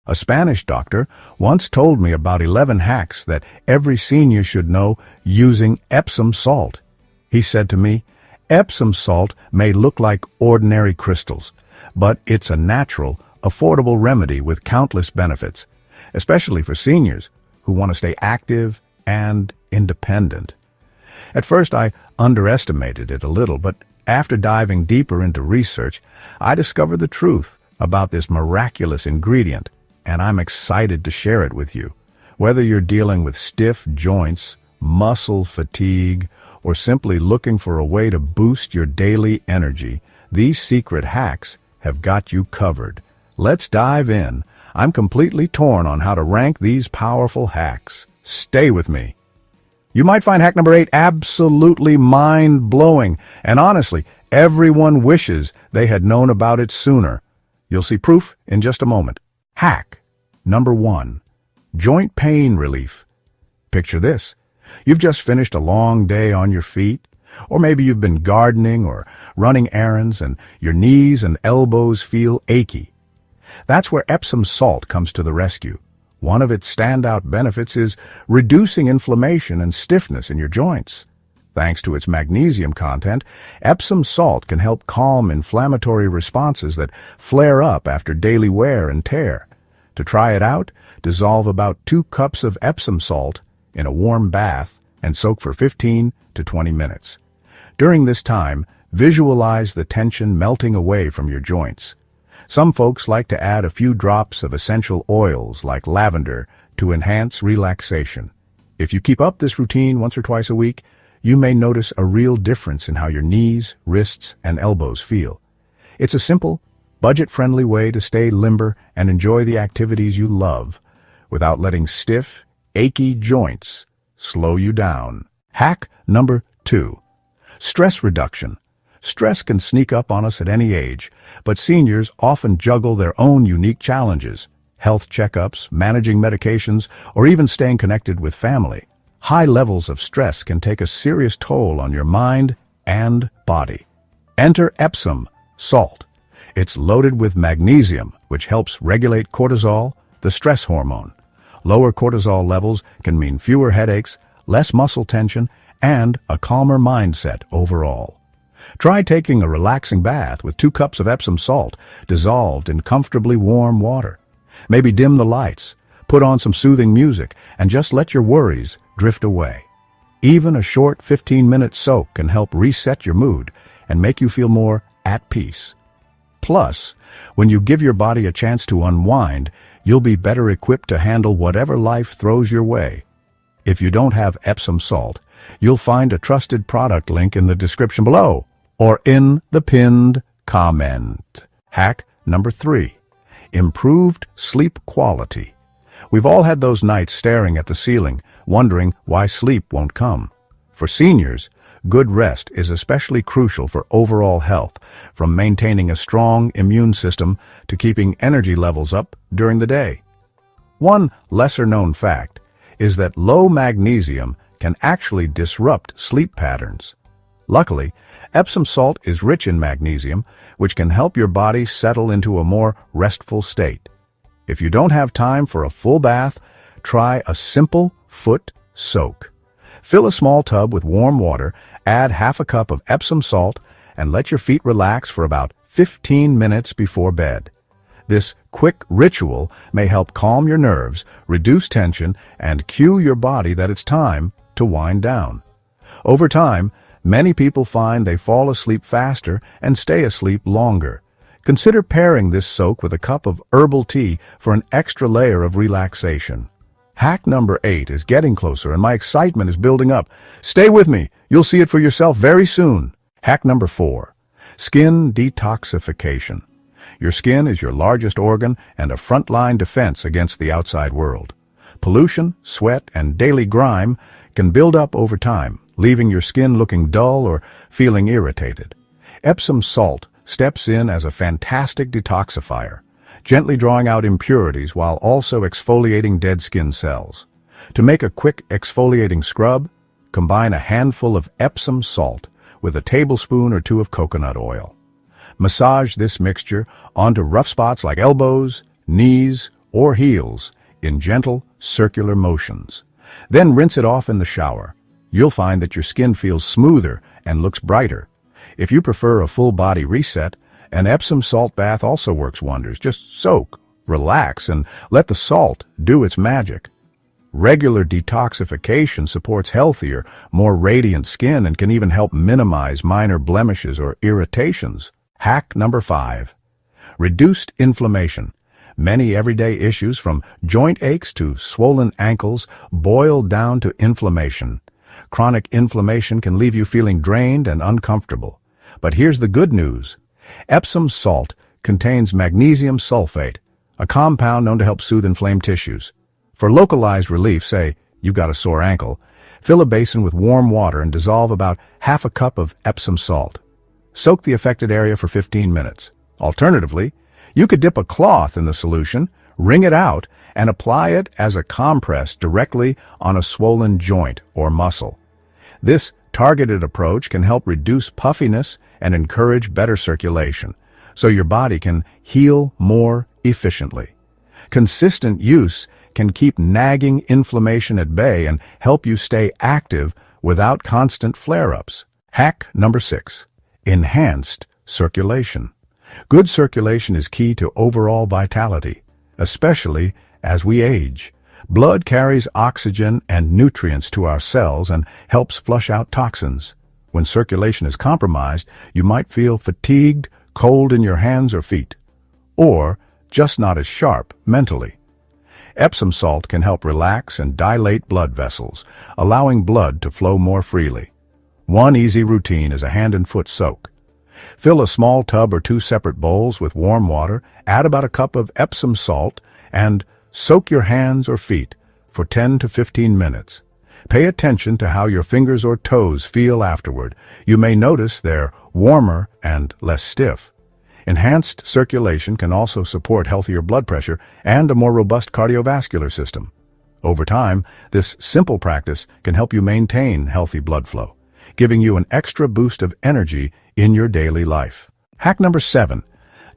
A Spanish doctor once told me about 11 hacks that every senior should know using Epsom salt. He said to me, Epsom salt may look like ordinary crystals, but it's a natural, affordable remedy with countless benefits, especially for seniors who want to stay active and independent. At first, I underestimated it a little, but after diving deeper into research, I discovered the truth about this miraculous ingredient, and I'm excited to share it with you. Whether you're dealing with stiff joints, muscle fatigue, or simply looking for a way to boost your daily energy, these secret hacks have got you covered. Let's dive in. I'm completely torn on how to rank these powerful hacks. Stay with me. You might find hack number 8 absolutely mind-blowing, and honestly, everyone wishes they had known about it sooner. You'll see proof in just a moment. Hack number 1. Joint pain relief. Picture this. You've just finished a long day on your feet, or maybe you've been gardening or running errands and your knees and elbows feel achy. That's where Epsom salt comes to the rescue. One of its standout benefits is reducing inflammation and stiffness in your joints. Thanks to its magnesium content, Epsom salt can help calm inflammatory responses that flare up after daily wear and tear. To try it out, dissolve about 2 cups of Epsom salt in a warm bath and soak for 15 to 20 minutes. During this time, visualize the tension melting away from your joints. Some folks like to add a few drops of essential oils like lavender to enhance relaxation. If you keep up this routine once or twice a week, you may notice a real difference in how your knees, wrists, and elbows feel. It's a simple, budget-friendly way to stay limber and enjoy the activities you love without letting stiff, achy joints slow you down. Hack number 2. Stress reduction. Stress can sneak up on us at any age, but seniors often juggle their own unique challenges: health checkups, managing medications, or even staying connected with family. High levels of stress can take a serious toll on your mind and body. Enter Epsom salt. It's loaded with magnesium, which helps regulate cortisol, the stress hormone. Lower cortisol levels can mean fewer headaches, less muscle tension, and a calmer mindset overall. Try taking a relaxing bath with 2 cups of Epsom salt dissolved in comfortably warm water. Maybe dim the lights, put on some soothing music, and just let your worries drift away. Even a short 15-minute soak can help reset your mood and make you feel more at peace. Plus, when you give your body a chance to unwind, you'll be better equipped to handle whatever life throws your way. If you don't have Epsom salt, you'll find a trusted product link in the description below or in the pinned comment. Hack number 3. Improved sleep quality. We've all had those nights staring at the ceiling, wondering why sleep won't come. For seniors, good rest is especially crucial for overall health, from maintaining a strong immune system to keeping energy levels up during the day. One lesser-known fact is that low magnesium can actually disrupt sleep patterns. Luckily, Epsom salt is rich in magnesium, which can help your body settle into a more restful state. If you don't have time for a full bath, try a simple foot soak. Fill a small tub with warm water, add half a cup of Epsom salt, and let your feet relax for about 15 minutes before bed. This quick ritual may help calm your nerves, reduce tension, and cue your body that it's time to wind down. Over time, many people find they fall asleep faster and stay asleep longer. Consider pairing this soak with a cup of herbal tea for an extra layer of relaxation. Hack number 8 is getting closer, and my excitement is building up. Stay with me. You'll see it for yourself very soon. Hack number 4. Skin detoxification. Your skin is your largest organ and a frontline defense against the outside world. Pollution, sweat, and daily grime can build up over time, leaving your skin looking dull or feeling irritated. Epsom salt steps in as a fantastic detoxifier, gently drawing out impurities while also exfoliating dead skin cells. To make a quick exfoliating scrub, combine a handful of Epsom salt with a tablespoon or 2 of coconut oil. Massage this mixture onto rough spots like elbows, knees, or heels in gentle, circular motions. Then rinse it off in the shower. You'll find that your skin feels smoother and looks brighter. If you prefer a full-body reset, an Epsom salt bath also works wonders. Just soak, relax, and let the salt do its magic. Regular detoxification supports healthier, more radiant skin and can even help minimize minor blemishes or irritations. Hack number 5. Reduced inflammation. Many everyday issues, from joint aches to swollen ankles, boil down to inflammation. Chronic inflammation can leave you feeling drained and uncomfortable. But here's the good news. Epsom salt contains magnesium sulfate, a compound known to help soothe inflamed tissues. For localized relief, say you've got a sore ankle, fill a basin with warm water and dissolve about half a cup of Epsom salt. Soak the affected area for 15 minutes. Alternatively, you could dip a cloth in the solution, wring it out, and apply it as a compress directly on a swollen joint or muscle. This targeted approach can help reduce puffiness and encourage better circulation, so your body can heal more efficiently. Consistent use can keep nagging inflammation at bay and help you stay active without constant flare-ups. Hack number 6. Enhanced circulation. Good circulation is key to overall vitality, especially as we age. Blood carries oxygen and nutrients to our cells and helps flush out toxins. When circulation is compromised, you might feel fatigued, cold in your hands or feet, or just not as sharp mentally. Epsom salt can help relax and dilate blood vessels, allowing blood to flow more freely. One easy routine is a hand and foot soak. Fill a small tub or 2 separate bowls with warm water, add about a cup of Epsom salt, and soak your hands or feet for 10 to 15 minutes. Pay attention to how your fingers or toes feel afterward. You may notice they're warmer and less stiff. Enhanced circulation can also support healthier blood pressure and a more robust cardiovascular system. Over time, this simple practice can help you maintain healthy blood flow, giving you an extra boost of energy in your daily life. Hack number 7.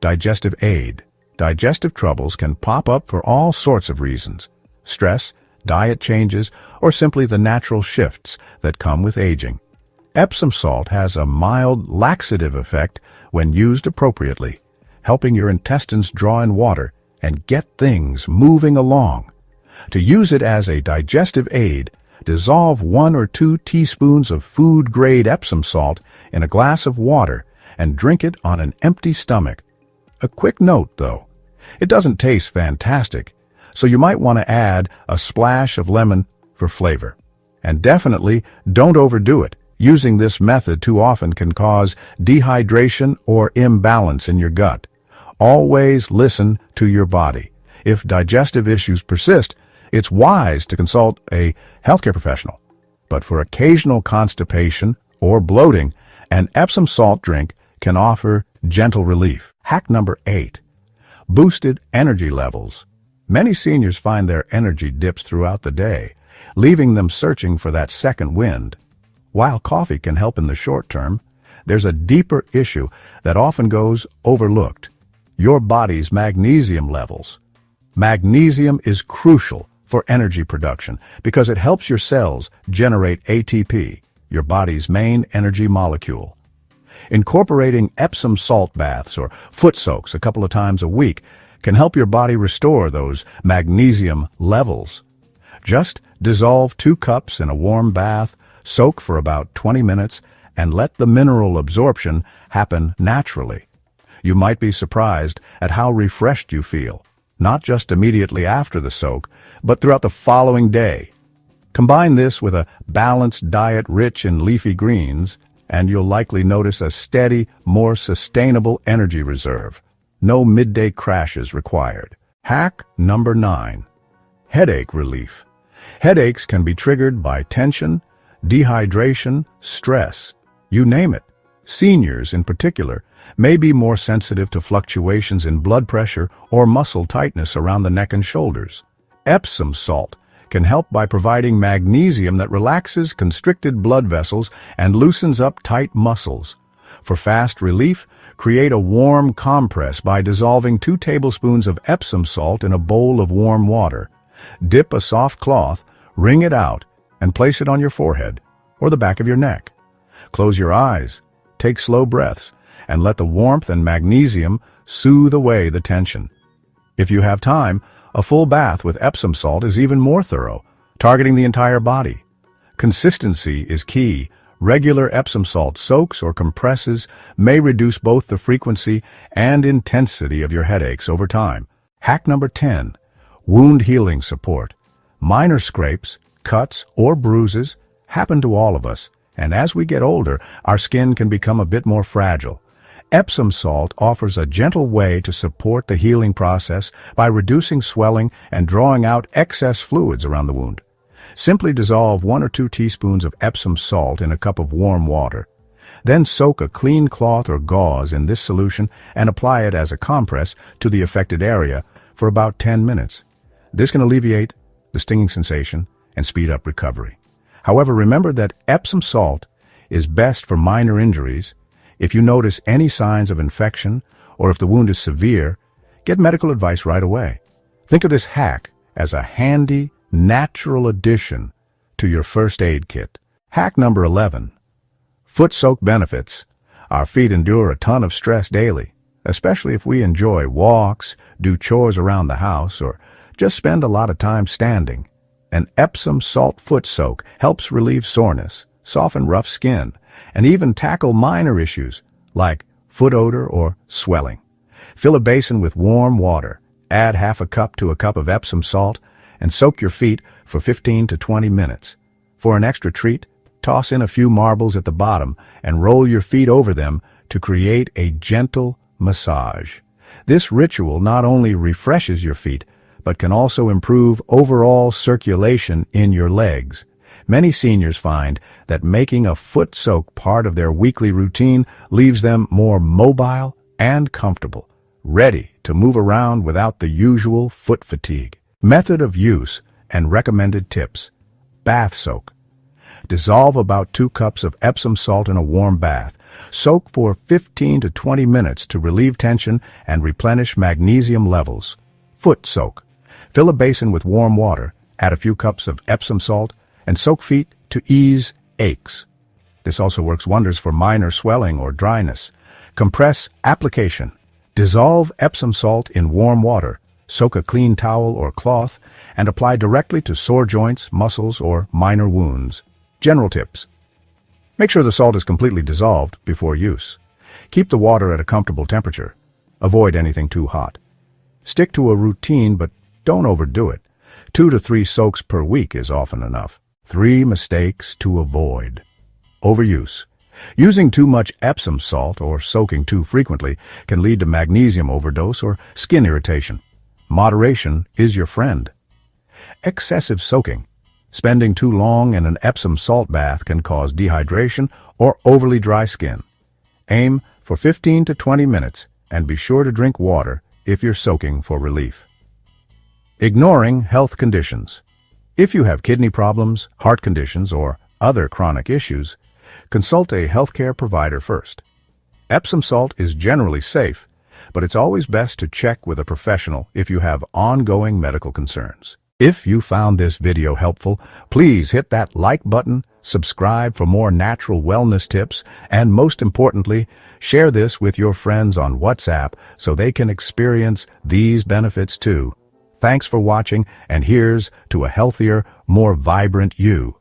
Digestive Aid. Digestive troubles can pop up for all sorts of reasons. Stress, diet changes, or simply the natural shifts that come with aging. Epsom salt has a mild laxative effect when used appropriately, helping your intestines draw in water and get things moving along. To use it as a digestive aid, dissolve 1 or 2 teaspoons of food-grade Epsom salt in a glass of water and drink it on an empty stomach. A quick note, though. It doesn't taste fantastic, so you might want to add a splash of lemon for flavor. And definitely don't overdo it. Using this method too often can cause dehydration or imbalance in your gut. Always listen to your body. If digestive issues persist, it's wise to consult a healthcare professional. But for occasional constipation or bloating, an Epsom salt drink can offer gentle relief. Hack number 8. Boosted energy levels. Many seniors find their energy dips throughout the day, leaving them searching for that second wind. While coffee can help in the short term, there's a deeper issue that often goes overlooked: your body's magnesium levels. Magnesium is crucial for energy production because it helps your cells generate ATP, your body's main energy molecule. Incorporating Epsom salt baths or foot soaks a couple of times a week can help your body restore those magnesium levels. Just dissolve 2 cups in a warm bath, soak for about 20 minutes, and let the mineral absorption happen naturally. You might be surprised at how refreshed you feel, not just immediately after the soak, but throughout the following day. Combine this with a balanced diet rich in leafy greens, and you'll likely notice a steady, more sustainable energy reserve. No midday crashes required. Hack number 9. Headache relief. Headaches can be triggered by tension, dehydration, stress, you name it. Seniors, in particular, may be more sensitive to fluctuations in blood pressure or muscle tightness around the neck and shoulders. Epsom salt can help by providing magnesium that relaxes constricted blood vessels and loosens up tight muscles. For fast relief, create a warm compress by dissolving 2 tablespoons of Epsom salt in a bowl of warm water. Dip a soft cloth, wring it out, and place it on your forehead or the back of your neck. Close your eyes, take slow breaths, and let the warmth and magnesium soothe away the tension. If you have time, a full bath with Epsom salt is even more thorough, targeting the entire body. Consistency is key. Regular Epsom salt soaks or compresses may reduce both the frequency and intensity of your headaches over time. Hack number 10. Wound healing support. Minor scrapes, cuts, or bruises happen to all of us, and as we get older, our skin can become a bit more fragile. Epsom salt offers a gentle way to support the healing process by reducing swelling and drawing out excess fluids around the wound. Simply dissolve 1 or 2 teaspoons of Epsom salt in a cup of warm water. Then soak a clean cloth or gauze in this solution and apply it as a compress to the affected area for about 10 minutes. This can alleviate the stinging sensation and speed up recovery. However, remember that Epsom salt is best for minor injuries. If you notice any signs of infection or if the wound is severe, get medical advice right away. Think of this hack as a handy, natural addition to your first aid kit. Hack number 11. Foot soak benefits. Our feet endure a ton of stress daily, especially if we enjoy walks, do chores around the house, or just spend a lot of time standing. An Epsom salt foot soak helps relieve soreness, soften rough skin, and even tackle minor issues like foot odor or swelling. Fill a basin with warm water, add half a cup to a cup of Epsom salt, and soak your feet for 15 to 20 minutes. For an extra treat, toss in a few marbles at the bottom and roll your feet over them to create a gentle massage. This ritual not only refreshes your feet, but can also improve overall circulation in your legs. Many seniors find that making a foot soak part of their weekly routine leaves them more mobile and comfortable, ready to move around without the usual foot fatigue. Method of use and recommended tips. Bath soak. Dissolve about 2 cups of Epsom salt in a warm bath. Soak for 15 to 20 minutes to relieve tension and replenish magnesium levels. Foot soak. Fill a basin with warm water, add a few cups of Epsom salt, and soak feet to ease aches. This also works wonders for minor swelling or dryness. Compress application. Dissolve Epsom salt in warm water. Soak a clean towel or cloth and apply directly to sore joints, muscles, or minor wounds. General tips. Make sure the salt is completely dissolved before use. Keep the water at a comfortable temperature. Avoid anything too hot. Stick to a routine, but don't overdo it. 2 to 3 soaks per week is often enough. 3 mistakes to avoid. Overuse. Using too much Epsom salt or soaking too frequently can lead to magnesium overdose or skin irritation. Moderation is your friend. Excessive soaking. Spending too long in an Epsom salt bath can cause dehydration or overly dry skin. Aim for 15 to 20 minutes and be sure to drink water if you're soaking for relief. Ignoring health conditions. If you have kidney problems, heart conditions, or other chronic issues, consult a healthcare provider first. Epsom salt is generally safe, but it's always best to check with a professional if you have ongoing medical concerns. If you found this video helpful, please hit that like button, subscribe for more natural wellness tips, and most importantly, share this with your friends on WhatsApp so they can experience these benefits too. Thanks for watching, and here's to a healthier, more vibrant you.